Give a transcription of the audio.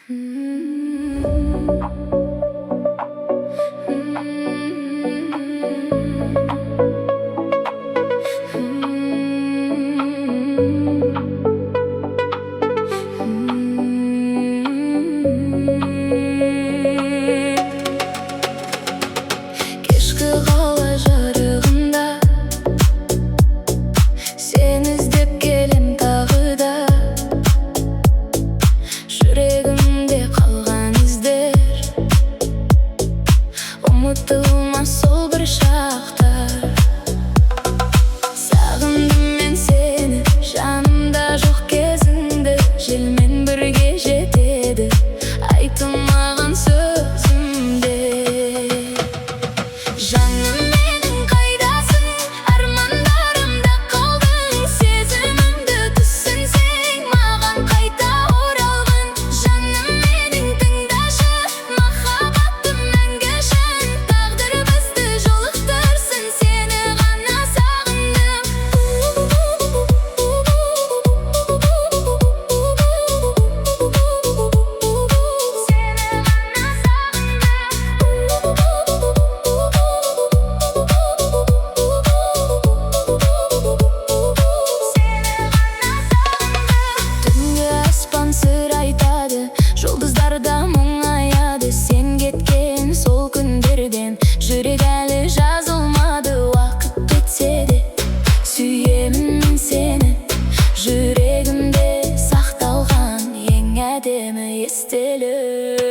Кешкі қала жарығында сен іздеп келем тағы да. Жүрегімде қалған іздер ұмытылмас сол бір шақтар. Сағындым мен сені, жанымда жоқ кезіңді. Желмен бірге жетеді айтылмаған сөзімде. Жаным менің қайдасың, армандарымда қалдың. Сезімімді түсінсең, маған қайта оралғын. Жаным менің тыңдашы, махаббатым мәңгі шын. Тағдыр бізді жолықтырсын, сені ғана сағындым. Түнгі аспан сыр айтады, жұлдыздарда мұңаяды. Сен кеткен сол күндерден жүрек әлі жазылмады. Уақыт өтсе де сүйемін мен сені, жүрегімде сақталған ең әдемі естелік.